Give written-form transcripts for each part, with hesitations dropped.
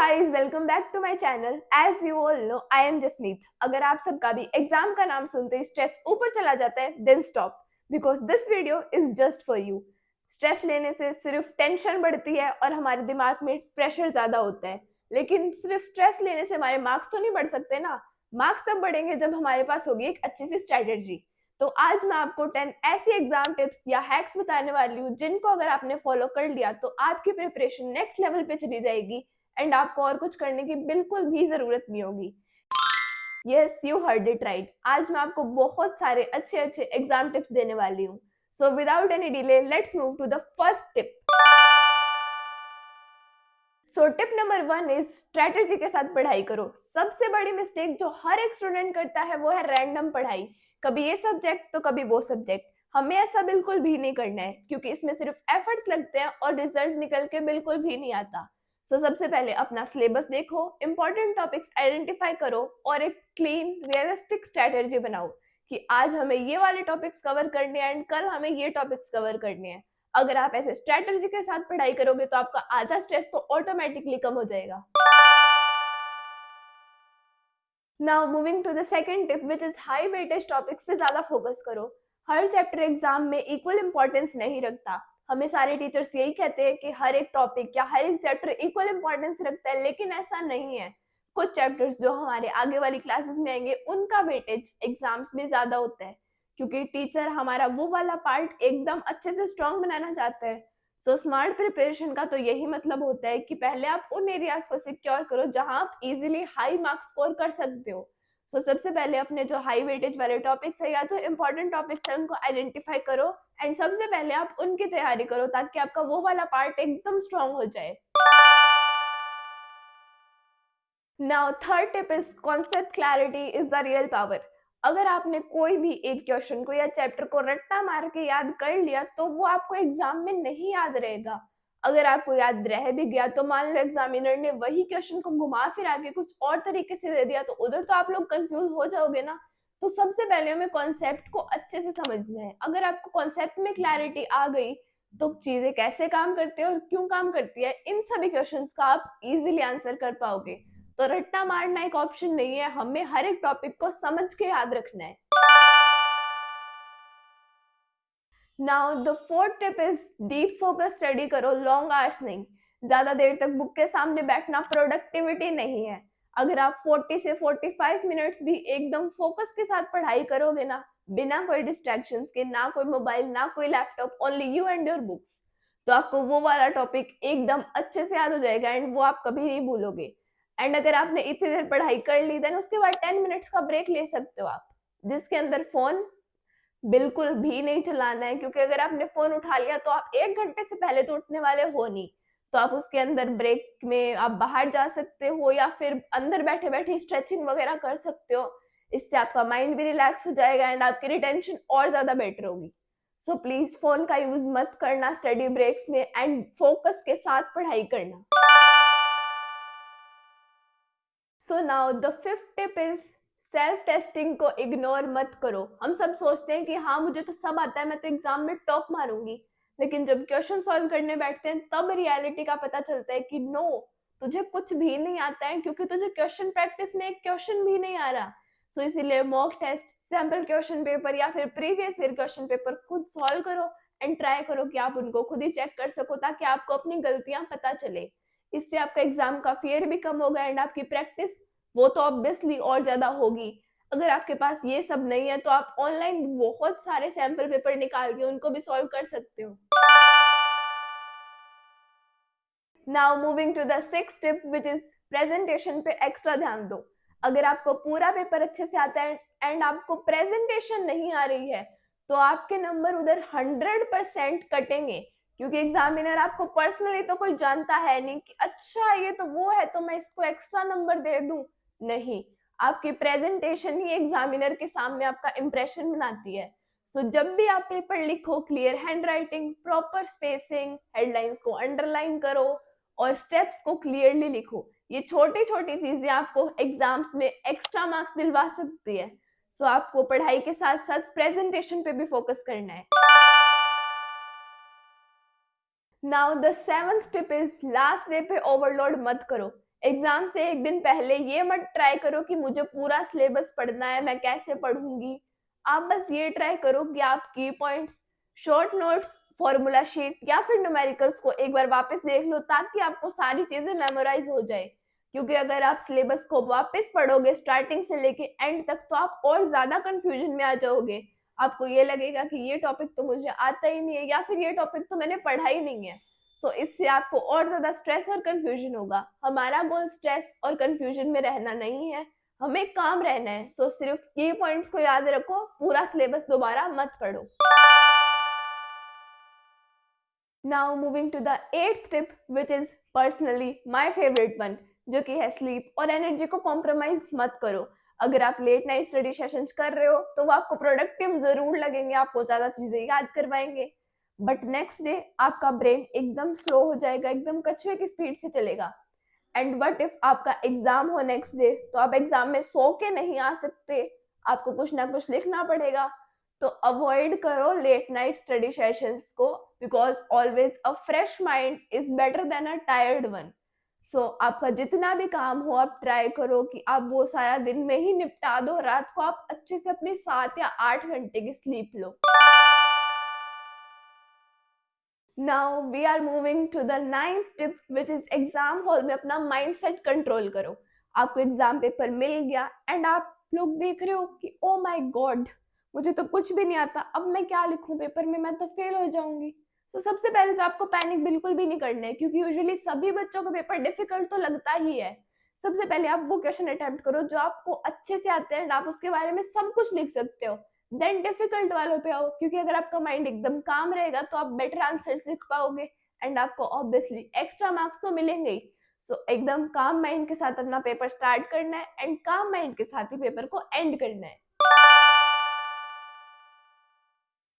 Guys, welcome back to my channel. As you all know, I am Jasmeet. अगर आप सबका भी एग्जाम का नाम सुनते ही स्ट्रेस ऊपर चला जाता है, then stop, because this video is just for you. Stress लेने से सिर्फ टेंशन बढ़ती है और हमारे दिमाग में प्रेशर ज्यादा होता है, लेकिन सिर्फ स्ट्रेस लेने से हमारे मार्क्स तो नहीं बढ़ सकते ना। मार्क्स तब बढ़ेंगे जब हमारे पास होगी एक अच्छी सी स्ट्रेटेजी। तो आज मैं आपको 10 ऐसी एग्जाम टिप्स या हैक्स बताने वाली हूँ जिनको अगर आपने फॉलो कर लिया तो आपकी प्रिपरेशन नेक्स्ट लेवल पे चली जाएगी एंड आपको और कुछ करने की बिल्कुल भी जरूरत नहीं होगी। Yes, you heard it right. आज मैं आपको बहुत सारे अच्छे अच्छे एग्जाम टिप्स देने वाली हूँ। So without any delay let's move to the first tip. So tip number 1 is strategy के साथ पढ़ाई करो। सबसे बड़ी मिस्टेक जो हर एक स्टूडेंट करता है वो है रैंडम पढ़ाई। कभी ये सब्जेक्ट तो कभी वो सब्जेक्ट। हमें ऐसा बिल्कुल भी नहीं करना है, क्योंकि इसमें सिर्फ एफर्ट्स लगते हैं और रिजल्ट निकल के बिल्कुल भी नहीं आता। सबसे पहले अपना सिलेबस देखो, इंपॉर्टेंट टॉपिक्स आइडेंटिफाई करो और एक क्लीन रियलिस्टिक स्ट्रेटेजी बनाओ कि आज हमें ये वाले टॉपिक्स कवर करने हैं एंड कल हमें ये टॉपिक्स कवर करने हैं। अगर आप ऐसे स्ट्रेटेजी के साथ पढ़ाई करोगे तो आपका आधा स्ट्रेस तो ऑटोमेटिकली कम हो जाएगा। Now moving to the second tip, which is high weightage topics पे ज्यादा फोकस करो। हर चैप्टर एग्जाम में इक्वल इंपॉर्टेंस नहीं रखता। हमें सारे टीचर्स यही कहते हैं कि हर एक टॉपिक या हर एक चैप्टर इक्वल इंपॉर्टेंस रखता है, लेकिन ऐसा नहीं है। कुछ चैप्टर्स जो हमारे आगे वाली क्लासेस में आएंगे उनका वेटेज एग्जाम्स में ज्यादा होता है, क्योंकि टीचर हमारा वो वाला पार्ट एकदम अच्छे से स्ट्रॉन्ग बनाना चाहता है। स्मार्ट प्रिपरेशन का तो यही मतलब होता है कि पहले आप उन एरियाज को सिक्योर करो जहां आप इजीली हाई मार्क्स स्कोर कर सकते हो। सबसे पहले अपने जो हाई वेटेज वाले टॉपिक्स है या जो इंपॉर्टेंट टॉपिक्स है उनको आइडेंटिफाई करो एंड सबसे पहले आप उनकी तैयारी करो ताकि आपका वो वाला पार्ट एकदम स्ट्रॉन्ग हो जाए। Now third tip is concept clarity is the real power. अगर आपने कोई भी एक क्वेश्चन को या चैप्टर को रट्टा मार के याद कर लिया तो वो आपको एग्जाम में नहीं याद रहेगा। अगर आपको याद रह भी गया तो मान लो एग्जामिनर ने वही क्वेश्चन को घुमा फिरा के कुछ और तरीके से दे दिया तो उधर तो आप लोग कंफ्यूज हो जाओगे ना। तो सबसे पहले हमें कॉन्सेप्ट को अच्छे से समझना है। अगर आपको कॉन्सेप्ट में क्लैरिटी आ गई तो चीजें कैसे काम करती है और क्यों काम करती है, इन सभी क्वेश्चंस का आप इजीली आंसर कर पाओगे। तो रट्टा मारना एक ऑप्शन नहीं है, हमें हर एक टॉपिक को समझ के याद रखना है। Now the fourth tip is deep focus study करो, लॉन्ग आवर्स नहीं। ज्यादा देर तक बुक के सामने बैठना प्रोडक्टिविटी नहीं है। अगर आप 40 से 45 मिनट्स भी एकदम फोकस के साथ पढ़ाई करोगे ना, बिना कोई डिस्ट्रैक्शंस के, ना कोई मोबाइल ना कोई laptop, only you and your books, तो आपको वो वाला टॉपिक एकदम अच्छे से याद हो जाएगा एंड वो आप कभी नहीं भूलोगे। एंड अगर आपने इतनी देर पढ़ाई कर ली देन उसके बाद 10 मिनट्स का ब्रेक ले सकते हो आप, जिसके अंदर फोन बिल्कुल भी नहीं चलाना है, क्योंकि अगर आपने फोन उठा लिया तो आप 1 घंटे से पहले तो उठने वाले हो नहीं। तो आप उसके अंदर ब्रेक में आप बाहर जा सकते हो या फिर अंदर बैठे बैठे स्ट्रेचिंग वगैरह कर सकते हो। इससे आपका माइंड भी रिलैक्स हो जाएगा एंड आपकी रिटेंशन और ज्यादा बेटर होगी। प्लीज फोन का यूज मत करना स्टडी ब्रेक्स में एंड फोकस के साथ पढ़ाई करना। Now the fifth tip is self testing को इग्नोर मत करो। हम सब सोचते हैं कि हाँ मुझे तो सब आता है, मैं तो एग्जाम में टॉप मारूंगी, लेकिन जब क्वेश्चन सॉल्व करने बैठते हैं तब रियलिटी का पता चलता है कि नो, तुझे कुछ भी नहीं आता है, क्योंकि तुझे क्वेश्चन प्रैक्टिस में एक क्वेश्चन भी नहीं आ रहा। इसीलिए mock test, sample question paper या फिर प्रीवियस ईयर क्वेश्चन पेपर खुद सॉल्व करो एंड ट्राई करो कि आप उनको खुद ही चेक कर सको ताकि आपको अपनी गलतियां पता चले। इससे आपका एग्जाम का फियर भी कम होगा एंड आपकी प्रैक्टिस वो तो ऑब्वियसली और ज्यादा होगी। अगर आपके पास ये सब नहीं है तो आप ऑनलाइन बहुत सारे सैंपल पेपर निकाल के उनको भी सॉल्व कर सकते हो। Now moving to the sixth tip, which is presentation पे एक्स्ट्रा ध्यान दो। अगर आपको पूरा पेपर अच्छे से आता है एंड आपको प्रेजेंटेशन नहीं आ रही है तो आपके नंबर उधर 100% कटेंगे, क्योंकि एग्जामिनर आपको पर्सनली तो कोई जानता है नहीं कि अच्छा ये तो वो है तो मैं इसको एक्स्ट्रा नंबर दे दूं। नहीं, आपकी प्रेजेंटेशन ही एग्जामिनर के सामने आपका इंप्रेशन बनाती है। जब भी आप पेपर लिखो, clear hand writing, proper spacing, headlines को अंडरलाइन करो और स्टेप्स को क्लियरली लिखो। ये छोटी छोटी चीजें आपको एग्जाम्स में एक्स्ट्रा मार्क्स दिलवा सकती है। आपको पढ़ाई के साथ साथ प्रेजेंटेशन पे भी फोकस करना है। Now the seventh tip is last day पे ओवरलोड मत करो। एग्जाम से एक दिन पहले ये मत ट्राई करो कि मुझे पूरा सिलेबस पढ़ना है, मैं कैसे पढ़ूंगी। आप बस ये ट्राई करो कि आप की points, short notes, formula sheet या फिर न्यूमेरिकल्स को एक बार वापस देख लो, ताकि आपको सारी चीजें मेमोराइज हो जाए। क्योंकि अगर आप सिलेबस को वापस पढ़ोगे स्टार्टिंग से लेके एंड तक, तो आप और ज्यादा कंफ्यूजन में आ जाओगे। आपको ये लगेगा कि ये टॉपिक तो मुझे आता ही नहीं है, या फिर ये टॉपिक तो मैंने पढ़ा ही नहीं है। सो इससे आपको और ज्यादा स्ट्रेस और कंफ्यूजन होगा। हमारा गोल स्ट्रेस और कंफ्यूजन में रहना नहीं है, हमें काम रहना है। सो सिर्फ की पॉइंट्स को याद रखो, पूरा सिलेबस दोबारा मत पढ़ो। Now moving to the 8th tip, which is personally my favourite one, जो कि है स्लीप और एनर्जी को कॉम्प्रोमाइज मत करो। अगर आप लेट नाइट स्टडी सेशंस कर रहे हो तो वो आपको प्रोडक्टिव जरूर लगेंगे, आपको ज्यादा चीजें याद करवाएंगे, बट नेक्स्ट डे आपका ब्रेन एकदम स्लो हो जाएगा, एकदम कछुए की स्पीड से चलेगा। एंड व्हाट इफ आपका एग्जाम हो नेक्स्ट डे, तो आप एग्जाम में सो के नहीं आ सकते, आपको कुछ ना कुछ लिखना पड़ेगा। तो अवॉइड करो लेट नाइट स्टडी सेशंस को, because always a fresh mind is better than a tired one. So आपका जितना भी काम हो, आप ट्राई करो कि आप वो सारा दिन में ही निपटा दो, रात को आप अच्छे से अपनी 7 या 8 घंटे की स्लीप लो। Now we are moving to the 9th tip, which is exam hall में अपना माइंड सेट कंट्रोल करो। आपको एग्जाम पेपर मिल गया एंड आप लोग देख रहे हो कि ओ माय गॉड, मुझे तो कुछ भी नहीं आता, अब मैं क्या लिखूं पेपर में, मैं तो फेल हो जाऊंगी। तो सबसे पहले तो आपको पैनिक बिल्कुल भी नहीं करना है, क्योंकि यूजुअली सभी बच्चों को पेपर डिफिकल्ट तो लगता ही है। सबसे पहले आप वो क्वेश्चन अटेम्प्ट करो जो आपको अच्छे से आते हैं, आप उसके बारे में सब कुछ लिख सकते हो। देन डिफिकल्ट वालों पे आओ, क्योंकि अगर आपका माइंड एकदम काम रहेगा तो आप बेटर आंसर्स लिख पाओगे एंड आपको ऑब्वियसली एक्स्ट्रा मार्क्स तो मिलेंगे ही। सो एकदम काम माइंड के साथ अपना पेपर स्टार्ट करना है एंड काम माइंड के साथ ही पेपर को एंड करना है।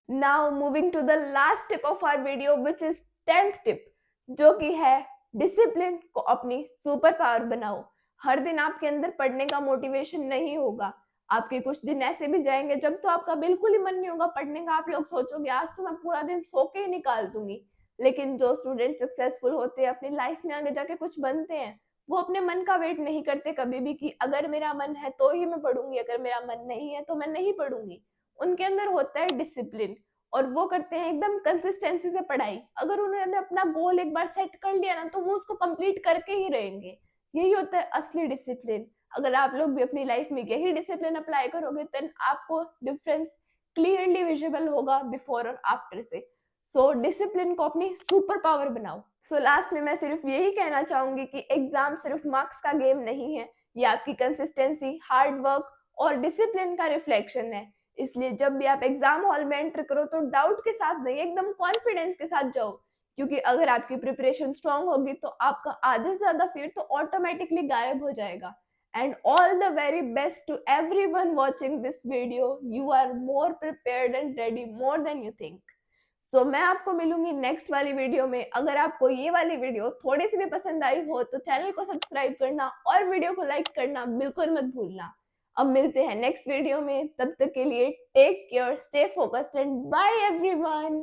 Now moving to the last tip of our video, which is 10th tip, जो कि है डिसिप्लिन को अपनी सुपर पावर बनाओ। हर दिन आपके अंदर पढ़ने का मोटिवेशन नहीं होगा, आपके कुछ दिन ऐसे भी जाएंगे जब तो आपका बिल्कुल ही मन नहीं होगा पढ़ने का, आप लोग सोचोगे आज तो मैं पूरा दिन सो के ही निकाल दूंगी। लेकिन जो स्टूडेंट सक्सेसफुल होते हैं, अपनी लाइफ में आगे जाके कुछ बनते हैं, वो अपने मन का वेट नहीं करते कभी भी कि अगर मेरा मन है तो ही मैं पढ़ूंगी, अगर मेरा मन नहीं है तो मैं नहीं पढ़ूंगी। उनके अंदर होता है डिसिप्लिन, और वो करते हैं एकदम कंसिस्टेंसी से पढ़ाई। अगर उन्होंने अपना गोल एक बार सेट कर लिया ना, तो वो उसको कंप्लीट करके ही रहेंगे। यही होता है असली डिसिप्लिन। अगर आप लोग भी अपनी लाइफ में यही डिसिप्लिन अप्लाई करोगे, तो आपको डिफरेंस क्लियरली विजिबल होगा बिफोर और आफ्टर से। सो डिसिप्लिन को अपनी सुपर पावर बनाओ। सो लास्ट में मैं सिर्फ यही कहना चाहूंगी कि एग्जाम सिर्फ मार्क्स का गेम नहीं है, ये आपकी कंसिस्टेंसी, हार्ड वर्क और डिसिप्लिन का रिफ्लेक्शन है। इसलिए जब भी आप एग्जाम हॉल में एंटर करो तो डाउट के साथ नहीं, एकदम कॉन्फिडेंस के साथ जाओ। क्योंकि अगर आपकी प्रिपरेशन स्ट्रांग होगी तो आपका आधे से ज्यादा फिर तो ऑटोमेटिकली गायब हो जाएगा। And all the very best to everyone watching this video. You are more prepared and ready more than you think. So मैं आपको मिलूंगी नेक्स्ट वाली वीडियो में। अगर आपको ये वाली वीडियो थोड़ी सी भी पसंद आई हो तो चैनल को सब्सक्राइब करना और वीडियो को लाइक करना बिल्कुल मत भूलना। अब मिलते हैं नेक्स्ट वीडियो में, तब तक के लिए take care, stay focused and bye everyone.